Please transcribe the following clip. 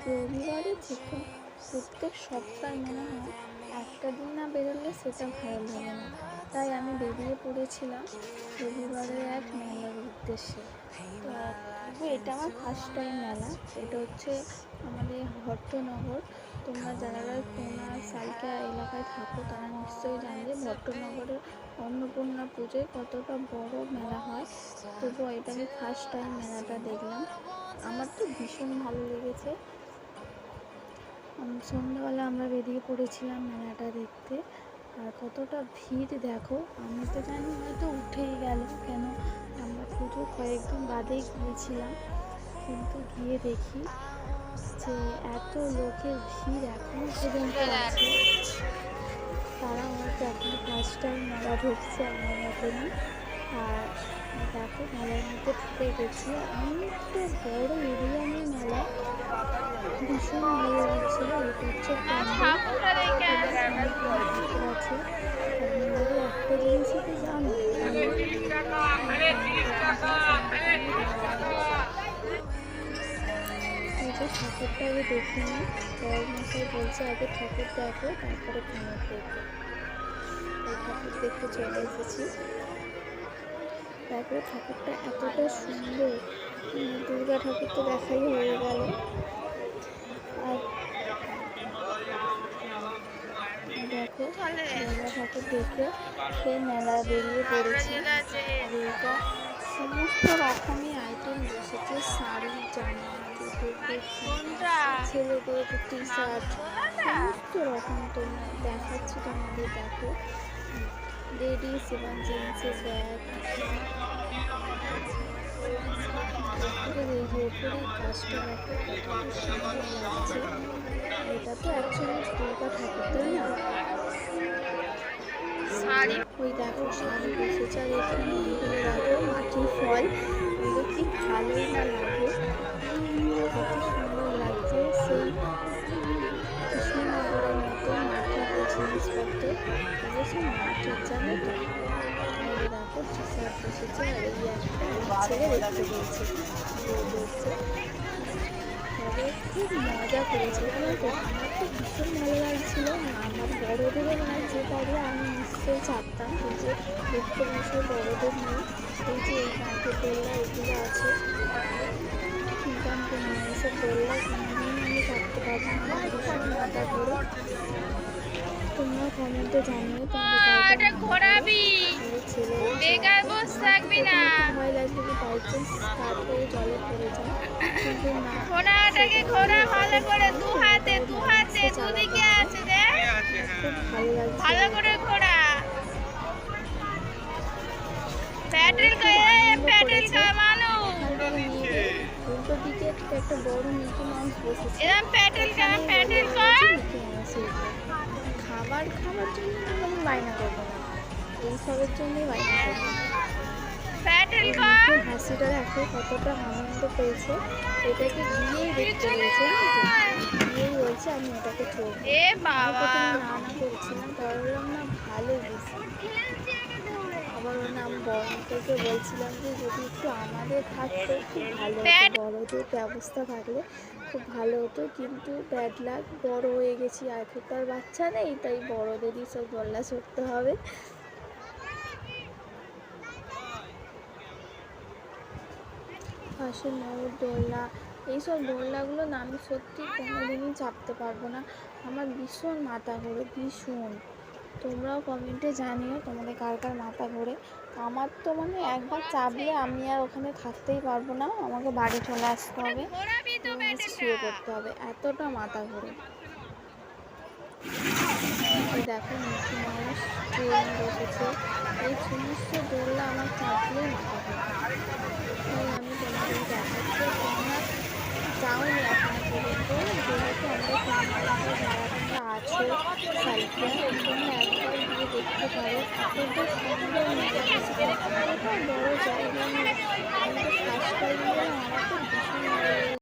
রবিবারে যেকোনো প্রত্যেক সপ্তাহে মনে হয় একটা দিন না বেরোলে সেটা ভালো লাগে না। তাই আমি বেরিয়ে পড়েছিলাম রবিবারে এক মেলার উদ্দেশ্যে। তো তবু এটা আমার ফার্স্ট টাইম মেলা। এটা হচ্ছে আমাদের ভট্টনগর। তোমরা যারা খুলনা সালকিয়া এলাকায় থাকো তারা নিশ্চয়ই জানবে ভট্টনগরের অন্নপূর্ণা পুজোয় কতটা বড় মেলা হয়। তবুও এটা আমি ফার্স্ট টাইম মেলাটা দেখলাম। আমার তো ভীষণ ভালো লেগেছে। সন্ধ্যাবেলা আমরা বেরিয়ে পড়েছিলাম মেলাটা দেখতে। আর কতটা ভিড় দেখো, আমি তো জানি হয়তো উঠেই গেল, কেন আমরা পুজো কয়েকদিন বাদেই গিয়েছিলাম, কিন্তু গিয়ে দেখি যে এত লোকের ভিড় এখনো পর্যন্ত আছে। তারা হয়তো এখন ফার্স্ট টাইম মেলা ঢুকছে আমার মতনই। আর দেখো মেলার মধ্যে ঢুকে গেছি, অনেকটা বড় এরিয়া নিয়ে মেলা, ভীষণ ভালো লাগছিল। এটা হচ্ছে আছে। একটা জিনিসই তো জানো, এই যে ঠাকুরটা আগে দেখে নিই। বড় মশাই বলছে আগে ঠাকুর দেখো তারপরে খাবার দেখো। এই ঠাকুর দেখতে চলে এসেছি। তারপরে ঠাকুরটা এতটা সুন্দর, দুর্গা ঠাকুর তো দেখাই হয়ে গেল। আর দেখো দুর্গা ঠাকুর দেখে সেই মেলা বেরিয়ে পড়েছি। আর এটা সমস্ত রকমই আইটেম বসেছে, শাড়ি, জামা, জুতো, ছেলেদের টি শার্ট, সমস্ত রকম তোমরা দেখাচ্ছি তোমাদের। দেখো লেডিস এবং জেন্টসের ব্যাগ। ঠাকুরের এই যে ওপরেই কাজটা দেখো কতটা সুন্দর লাগছে। এটা তো অ্যাকচুয়ালি দুর্গা ঠাকুর, তাই না? শাড়ি, ওই দেখো শাড়ি বসেছে। আর এখানে এগুলো দেখো মাটির ফল, এগুলো কি ভালোই না লাগে, কত সুন্দর লাগছে। সেই কৃষ্ণনগরের মতো মাটির জিনিসপত্র, এগুলো সব মাটির, জানো তো। দেখো টি শার্ট বসেছে। আর এই একটা ছেলে দেখতে পেয়েছে, তবে খুব মজা করেছে, জানো তো। আমার তো ভীষণ ভালো লাগছিল। আমার বড়োদেরও লাগছে, তবে আমি নিশ্চয়ই চাপতাম, কিন্তু দেখতে বসে বড়োদের নেই। এই যে এই কাঁচের দোলনা এগুলো আছে, কিন্তু আমাকে নিয়ে এসে দোলনা কোনোদিন আমি চাপতে পারবো না, আমার ভীষণ মজা করে। তোমরা কমেন্টে জানিও তোমাদের ঘোরাবি ছেলে ভয় লাগবে কি বাই চান্স স্টার্ট হয়ে জলে পড়ে যায়, কিন্তু না, ঘোড়াটাকে ঘোরা ভালো করে দু হাতে দুদিকে আছে দেখ, খুব ভালো লাগছে। ভালো করে ঘোরা প্যাডেল কামানো। উল্টো দিকে একটা বড় মিকি মাউস বসেছে, এরকম প্যাডেল কর। খাবার খাওয়ার জন্য আমি বায়না করবো না, এইসবের জন্যই বায়না করবো। হাসিটা দেখো কতটা আনন্দ পেয়েছে, এটাকে গিয়েই দেখতে পেয়েছে, গিয়েই বলছে আমি এটাকে চলবো। না করছিলাম, তার বললাম না ভালো বেশি। আবার ওর নাম বড়কে বলছিলাম যে যদি একটু আমাদের থাকতো খুব ভালো হতো, বড়দের ব্যবস্থা থাকলে খুব ভালো হতো, কিন্তু ব্যাড লাক, বড় হয়ে গেছি, এখনকার বাচ্চা নেই, তাই বড়দেরই সব দোলনা চড়তে হবে। হাঁসের ময়ূর দোলনা, এইসব দোলনাগুলো না আমি সত্যি কোনোদিনই চাপতে পারবো না, আমার ভীষণ মাথা ঘোরে, ভীষণ। তোমরাও কমেন্টে জানিও তোমাদের কার কার মাথা ঘোরে। আমার তো মানে একবার চাপলে আমি আর ওখানে থাকতেই পারবো না, আমাকে বাড়ি চলে আসতে হবে, শুয়ে পড়তে হবে, এতটা মাথা ঘোরে। দেখো মিকি মাউস ট্রেন বসেছে, এই সমস্ত দোলনা আমার চাপলেই মাথা ঘোরে। তাই আমি তোমাদের দেখাচ্ছি, তোমরা যাওনি এখনো পর্যন্ত, যেহেতু আমাদের কর্মশালায় যারা তোমরা আছো সালকিয়া, তোমরা একবার গিয়ে দেখতে পারো, এতটা সুন্দর মেলা বসেছে, এতটা বড় জায়গা নিয়ে। আমি তো ফার্স্ট টাইম আমার তো ভীষণ ভালো লেগেছে।